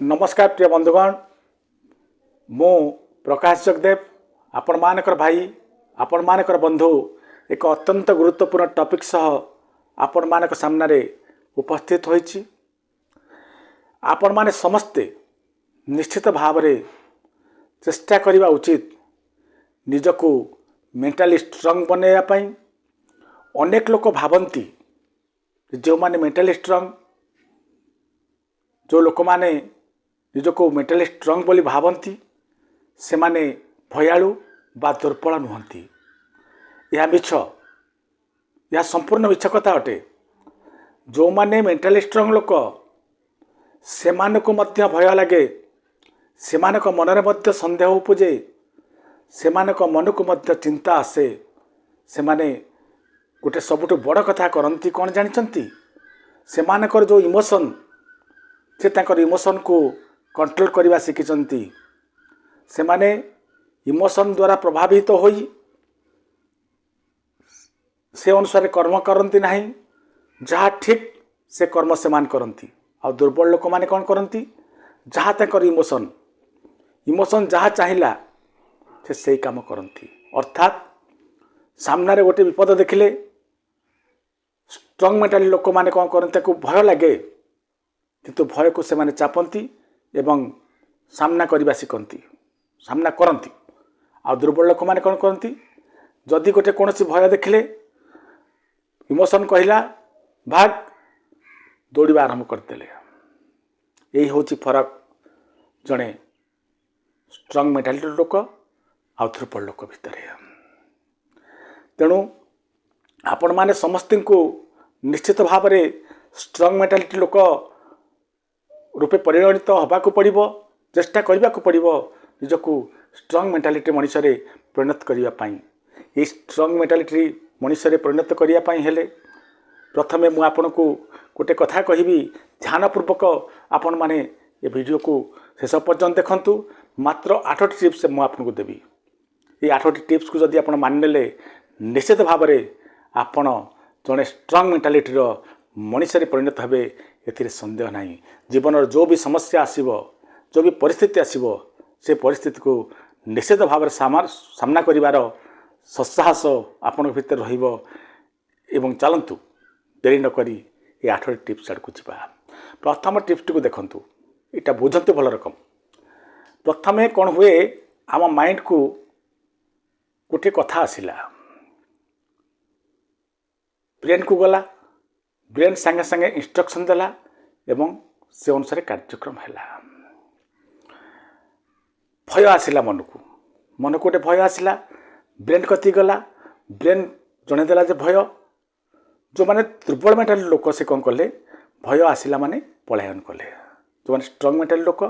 नमस्कार प्रिय बंधुगण मु प्रकाश जगदेव आपण मानकर भाई आपण मानकर बंधु एक अत्यंत गुरुत्वपूर्ण टॉपिक सह आपण मानक सामने उपस्थित होइछि। आपण माने समस्ते निश्चित भाव रे चेष्टा करिबा उचित निजको मेंटली स्ट्रांग बनैया पई। अनेक लोक भावंती जो माने मेंटली स्ट्रांग जो लोक माने निजको मेंटली स्ट्रांग बोली भावंती से माने भयालु बा दुर्बल नुहंती। यह मिछ, यह संपूर्ण मिछ कथा अटे। जो माने मेंटली स्ट्रांग लोक से मानको मध्य भय लगे, से मानको मनरे मध्य संदेह उपजे, से मानको मनको मध्य चिंता आसे। से माने गोटे सबुठ बड़ कथा करती कौन जानते, से मानकर जो इमोशन से ताकर इमोशन को कंट्रोल करवा शिखिंट। से माने इमोशन द्वारा प्रभावित तो होई से अनुसार कर्म करती नहीं, जहाँ ठीक से कर्म से मान करती। आ दुर्बल लोक माने कौन करती, जहाँ ताकर इमोशन इमोशन जहाँ चाहिला से सही काम करती। अर्थात सामने गोटे विपद देखिले स्ट्रांग मेंटाली लोक माने कौन करते भय लगे, किंतु भय को से माने चापंती एवं सामना करवा शिखती, सामना करती। आ दुर्बल लोक माने कौन करती, जदि गोटे कौन भय देखिले इमोशन कहला भाग दौड़ा आरंभ करदे। यही हूँ फरक जड़े स्ट्रांग मेंटालिटी लोक आ दुर्बल लोक भितर। तेणु आपण माने समस्त को निश्चित भाव में स्ट्रांग मेंटालिटी लोक रूपे परिगणित होबाक पड़िबो, चेष्टा करबाक पड़िबो निजको स्ट्रांग मेंटालिटी मनुष्य परिणत करने। ये स्ट्रांग मेंटालिटी मनुष्य परिणत करने हेले प्रथमे मु आपन को गोटे कथा कहबी, ध्यानपूर्वक आपण माने ये वीडियो को शेष पर्यंत देखंतु। मात्र 8टी टिप्स मु आपन को देबी। ये 8टी टिप्स को जदि आपण मानिनेले निश्चित भाव में आपण जड़े स्ट्रांग मेंटालिटी मनुष्य परिणत हे, एथिरे संदेह नहीं। जीवन जो भी समस्या आसीबो, जो भी परिस्थिति आसीबो, से परिस्थिति को निश्चित भाव में सामना करिवार सत्साहस आपण भीतर रहिबो। एवं चलंतु देरी न करी ये 8टी टिप्स आड़ को जीवा। प्रथम टिप्स टी को देखंतु, इटा बुझंतु भल रकम। प्रथमे कौन हुए, आम माइंड को गोटे कथा आसिला, ब्रेन को गला, ब्रेन संगे संगे इंस्ट्रक्शन देला एवं से अनुसार कार्यक्रम है। भय आसिला मन को गोटे भय आसिला, ब्रेन कति गला, ब्रेन जणेदेला जे भय। जो माने दुर्बल मेंटाली लोक से कौन कले, भय आसिला माने पलायन कले। जो माने स्ट्रांग मेंटाली लोक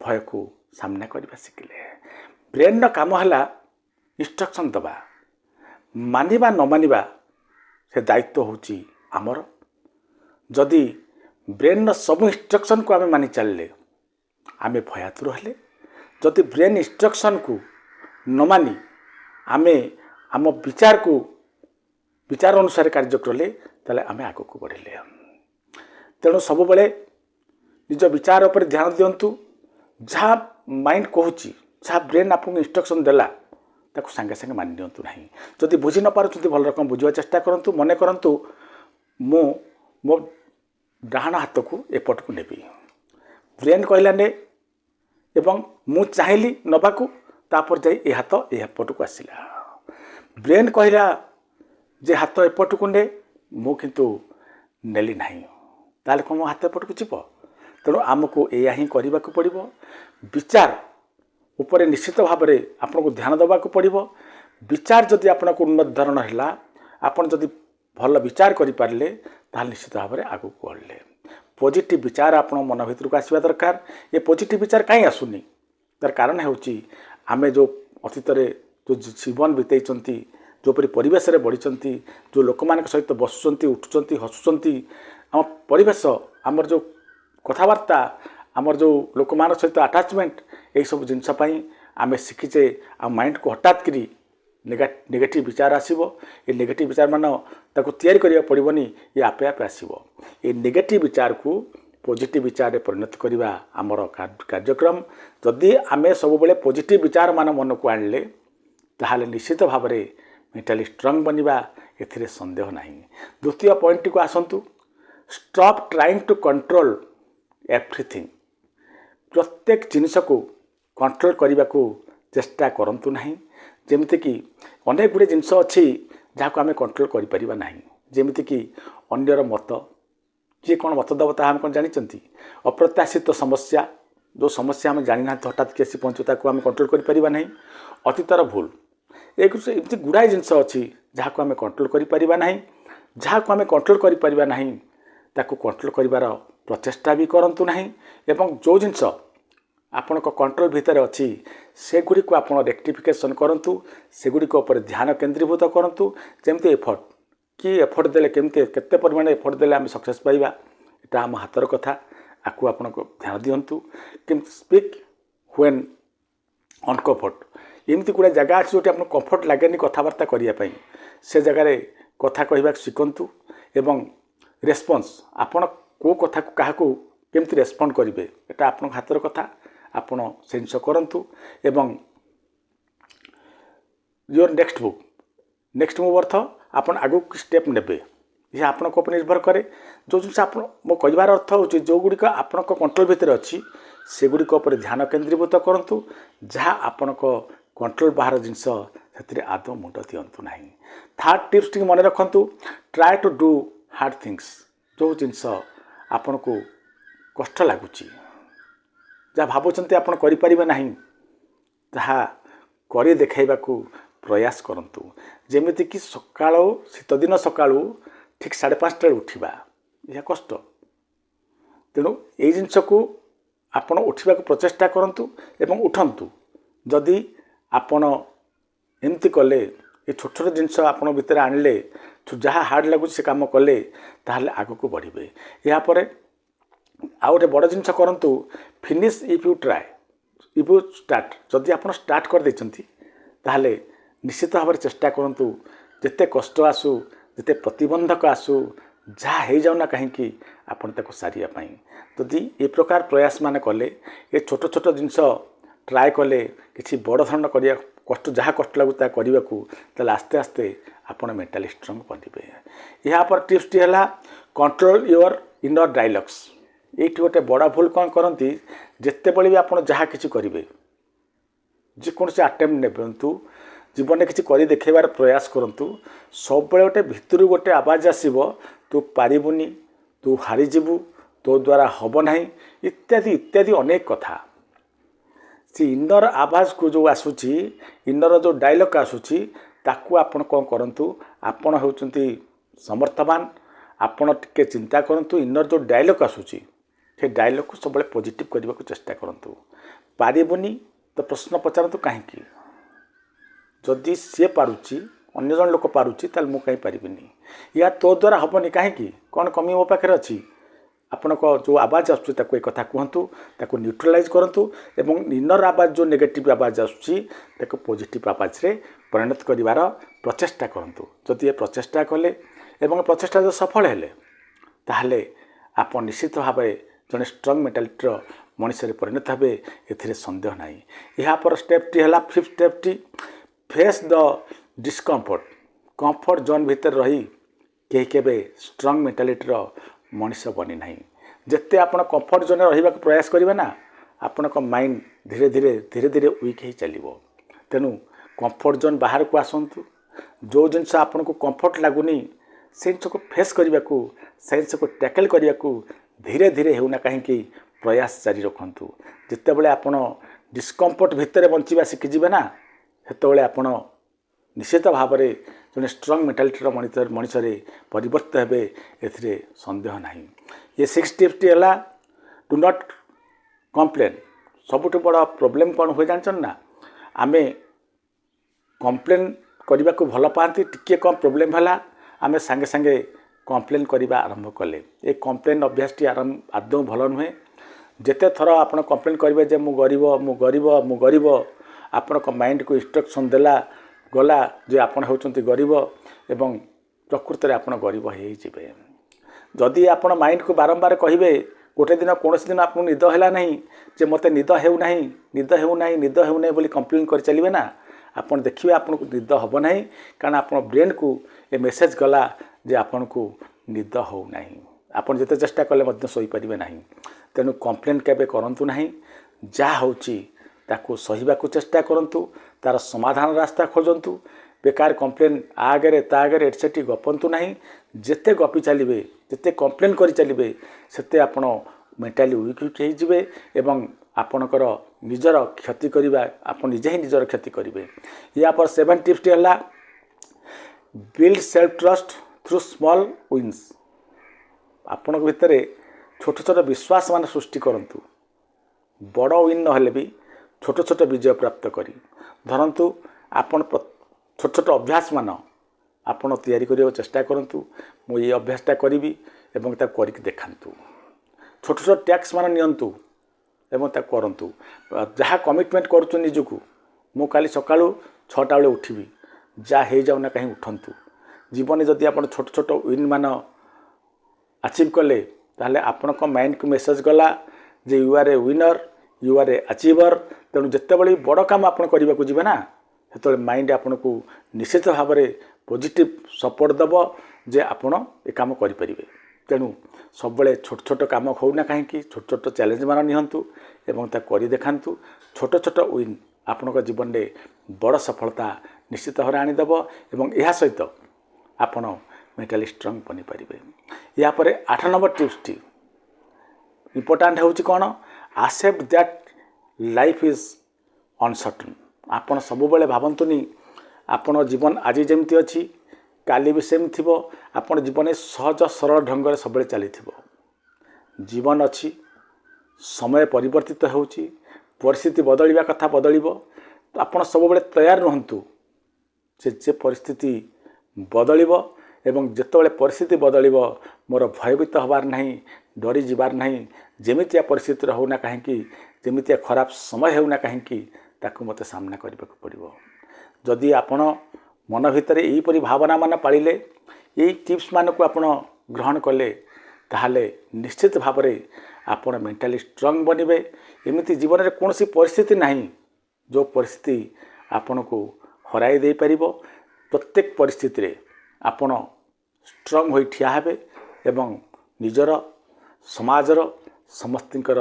भय को सामना करबा शिखिले। ब्रेन काम है इंस्ट्रक्शन दबा, मानिबा न मानिबा से दायित्व होची आमर। जदि ब्रेन सब इंस्ट्रक्शन को आमे मानि चलले आमे भयातुर हेले। जदि ब्रेन इंस्ट्रक्शन को न मानी आमे आम विचार अनुसार कार्य कले ताले आमे आगो को बढ़िले। तेणु सब बेले निज विचार पर ध्यान दिंतु। जहाँ माइंड कहूची, जहाँ ब्रेन आपको इंस्ट्रक्शन देला ताको संगे संगे मानि दिंतु नहीं। जदि बुझी न पारुछंती भल रकम बुझिवा चेष्टा करंतु। मने करंतु मो डाहाण हाथ को एपट को नेबी, ब्रेन कहला ने एवं मु चाहिली नबाकू, तापर जाई ए हाथ एपट को आसिला। ब्रेन कहला जे हाथ एपट को ने, मु किंतु नेली नहीं, ताले को मो हाथ एपट को जीव। तेणु आमको एया ही करने को पड़िबो। विचार उपरे निश्चित भाव में आपन को ध्यान देवा को पड़िबो। विचार जदि आपन को उन्नत धरण है, आपन जदि भल विचार करि पारले ताल निश्चित भाव में आगू को बढ़ले। पॉजिटिव विचार आपन मन भीतर को आसवा दरकार। ये पॉजिटिव विचार कहीं आसुनी, तार कारण होची आमे जो अतीत जो जीवन बितेइचंती, जो परि परिवेश रे बढ़िचंती, जो लोक मान सहित बसुचंती, उठुचंती, हसुचंती, आम परिवेश, आमर जो कथबार्ता, आमर जो लोक मान सहित अटैचमेंट, यही सब जिनस आम शिखीचे आ माइंड को हठात करी नेगेटिव विचार आसीबो। ये नेगेटिव विचार मान ताको तैयारी करिया पड़िबनी, ये आपे आपे आसीबो। ये नेगेटिव विचार को पॉजिटिव विचार परिणत करवा आमर कार्यक्रम जदि आम सब बेले पॉजिटिव विचार मान मन को आणले ताहले निश्चित भाव में मेंटली स्ट्रांग बनवा एथिरे संदेह नहीं। द्वितीय पॉइंट को आसतु stop trying to control everything प्रत्येक जिनिस को कंट्रोल करने को चेष्टा करंतु नहीं। जेमिति कि अनेक गुड़े जिनस अच्छी जहाँ को आम कंट्रोल करें ना जेमिति कि अन्यर मत किए कौन मत दब ता कौन जानते अप्रत्याशित समस्या जो समस्या आम जानी ना हठात किए आसी पहुँचू ताको आम कंट्रोल करें ना अतीतर भूल एक एमती गुड़ाए जिनस अच्छी जहाँ को आम कंट्रोल करें ना जहाँ को आम कंट्रोल करें ना ताको कंट्रोल कर प्रचेषा भी करूँ ना एवं जो जिनस आपण कंट्रोल भितर अच्छी सेगुड़ी को आप रेक्टिफिकेशन करूँ सेगुड़ी ध्यान केन्द्रीभूत करूँ जमती एफर्ट कि एफर्ट देले केमती केते परिमाण एफर्ट देले आम सक्सेस पाइबा एटा आम हाथर कथा आपको आपण ध्यान दिंतु कि स्पीक व्हेन अनकम्फर्ट एमती गुड़ा जगह अच्छी जो आप कम्फर्ट लगे कथबार्ता करने से जगार कथा कहवा शिखु एवं रेस्पॉन्स आपण को कथा क्या केमती रेस्पॉन्ड करेंगे एटा आपण हाथर कथा आपण से जिन करूँ एवं योर नेक्स्ट मूव अर्थ आपण आगु स्टेप नेबे यह आपण को निर्भर करे जो जिन आप मो कहबार अर्थ हूँ जो गुड़िक आपण कंट्रोल भितर अच्छी से गुड़िक ध्यान केन्द्रीभूत करूँ जहाँ आपण कंट्रोल बाहर जिनस से आदौ मुंड दिंतु ना। थर्ड टिप्स टी मन रखु try to do hard things जो जिनस आपण को कष्ट लगुच जहाँ भावुं आप करें ना जहाँ कर देखा प्रयास करूँ जमीती कि सका शीत दिन सका ठीक 5:30 उठा यह कष्ट तेणु ये जिनस को आपण उठा प्रचेषा करूँ एवं उठंतु जदि आपण एमती कले ये छोट छोट जिनस आपण भितर आणले जहाँ हार्ड लगुच से कम कले ताहले आग को बढ़े यापर आ गए बड़ जिनस करूँ finish if you try if you start जदि आप स्टार्ट कर ताहले निश्चित भाव में चेष्टा करूँ जिते कष्ट आसू जिते प्रतिबंधक आसू जहाँ हो जाऊना कहीं आपन ताको सारियापाई जदि ये प्रकार प्रयास मान कले ये छोट छोट जिनस ट्राए कले किसी बड़ धरण कर कष्ट जहाँ कष्ट लगुता करने को आस्ते आस्ते आप मेंटली स्ट्रांग बनवे। यहाँ पर टिप्स टी है कंट्रोल योर इनर डायलॉग्स ये गोटे बड़ा भूल कौन करती जिते बड़े भी आप जहाँ किसी करेंगे जेकोसी आटेम्प्ट नेबंतु जीवन में किसी कर देखेबार प्रयास करूँ सब गोटे भितर गोटे आवाज आसब तू पारिबुनी तू हारीजु तो द्वारा हम ना इत्यादि इत्यादि अनेक कथा से इनर आवाज को जो आसूची इनर जो डायलॉग आसूची ताकू आपण कौन करूँ आपण होउचंती समर्थवान आपण टिके चिंता करूँ इनर जो डायलॉग आसूची से डायलॉग को सब पॉजिटिव करने को चेष्टा करूँ पारिबुनी तो प्रश्न पचारतु कहीं जदि सी पारुची अन्य जन लोक पारुची ताल मु कहीं पारिबिनी या तो द्वारा हेनी कहीं कौन कमी मो पाखे अच्छी आपण जो आवाज आसूँ कथा कहतु ताको न्यूट्रलाइज करूँ एवं इनर आवाज जो नेगेटिव आवाज आसूँ पॉजिटिव आवाज रे परिणत करिवार प्रचेष्टा करूँ जदि ये प्रचेष्टा कले एवं प्रचेष्टा जो सफल हेले ताहले आप निश्चित भाव जड़े स्ट्रांग मेंटालिटी मनुष्य परिणत हे ए सन्देह ना। यहाँ पर स्टेप टी है fifth step T face the discomfort comfort zone भितर रही कहीं के स्ट्रांग मेंटालिटी मनुष्य बनी ना जिते आप कंफर्ट जोन रहा प्रयास करेंगे ना आपण माइंड धीरे धीरे धीरे धीरे वीक हो चलो तेणु कंफर्ट जोन बाहर को आसतु जो जिनस आपन को कंफर्ट लगुनि से जिन को फेस करने को से जिन को टैकल करने को धीरे धीरे होना कहीं प्रयास जारी रखु जिते बड़े आपन डिस्कम्फर्ट भितर बंचा शिखिजे ना सेतबे आपण निश्चित भाव में जो स्ट्रांग मेंटालिटी मनुष्य परिवर्तित हे ए सन्देह ना। ये 6 टिप्स टी है डू नॉट कंप्लेन सबुठ बड़ प्रोब्लेम कौन हुए जानछन ना आमे कंप्लेन करने को भल पाती टिके कम प्रोब्लेम है आमे सांगे सांगे कंप्लेन करने आरंभ कले ये कंप्लेन अभ्यास टी आदौ भल नुहे जिते थर आप कंप्लेन करेंगे जे मु गरीब आपण माइंड को इंस्ट्रक्शन देला गला जे आपण होचंती गरीब एवं प्रकृत में आप गरीब हो जदि आपण माइंड को बारंबार कहे गोटे दिन कौन दिन आपको निद है ना जे मत निद होना बोली कंप्लेन कर चलिए ना आपन देखिए आपन को निद हम ना कारण आप ब्रेन को ये मेसेज गला जे आपन को निद हो ना आपन जिते चेष्टा कले शोपारे ना तेणु कंप्लेन केबे करंतु नहीं जहाँ होची ताकू सहिबा को चेष्टा करंतु तार समाधान रास्ता खोजंतु बेकार कंप्लेन आगे तागे एटसेटी गपंतु नहीं जिते गपी चलिए जिते कंप्लेन कर चलिए सेते आपण मेंटाली वीक होइजिबे एवं आपणकर निजर क्षति करवा आप निजे ही निजर क्षति करेंगे। या पर 7 टिप्स है build self trust through small wins आपण भितर छोट छोट विश्वास मान सृष्टि करंतु बड़ विन न भी छोट छोट विजय प्राप्त करी धरंतु आपण छोट छोट अभ्यास मान आपण तैयारी करने चेष्टा करंतु मु ये अभ्यासटा करी एवं करके देखांतु छोट छोट टैक्स मान नियंतु एवं करंतु जहाँ कमिटमेंट करुँ निजक मु काली सका 6टा बेले उठिबी जहाँ हो जाऊना कहीं उठंतु जीवन जदि आप छोट छोट विन मान अचीव कले ताहले आपन माइंड को मेसेज गला जे you are a winner you are a achiever तेणु जिते बड़ी बड़ काम आप करने को जी ना से माइंड आपन को निश्चित भाव में पॉजिटिव सपोर्ट दब जे आपण ए काम करें तेणु सब छोट छोट काम होना कहीं छोट छोट चैलेंज मान निहंतु एवं करी देखांतु छोट छोट विन आपण जीवन में बड़ सफलता निश्चित भाव आनीदेव एवं यह सहित आपण मेंटली स्ट्रांग बनी पारे। या पर 8 नंबर टिप्स टी इम्पोर्टाट हूँ कौन accept that life is uncertain आपण सब भावतुनि आपण जीवन आज जमती अच्छी काली भी सेम थी आपण जीवन सहज सरल ढंग से सब चली जीवन अच्छी समय परिवर्तित होची परिस्थिति बदलवा कथा बदल तो आप सब तैयार रुहतु जे परिस्थिति बदल एवं जितेबाला परिस्थिति बदल मोर भयभीत हबार नहीं डरी जीवार नहीं जमितिया परिस्थिति होना कहीं जमितिया खराब समय होना कहीं ताकू मत सामना करने को पड़ो जदि आपण मन भितर यहीपरी भावना मान पालिले यही टिप्स मान को आपण ग्रहण कले ताहले निश्चित भाव में आपण मेंटली स्ट्रांग बनबे एमती जीवन में कौन सी परिस्थिति नहीं जो परिस्थिति आपण को हराई दे पारिबो प्रत्येक परिस्थिति रे आपण स्ट्रांग होई ठिया हेबे एवं निजर समाजर समस्तिंकर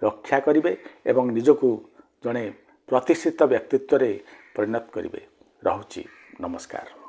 रक्षा करिवे एवं निजको जड़े प्रतिष्ठित व्यक्तित्व रे परिणत करिवे। रहुची नमस्कार।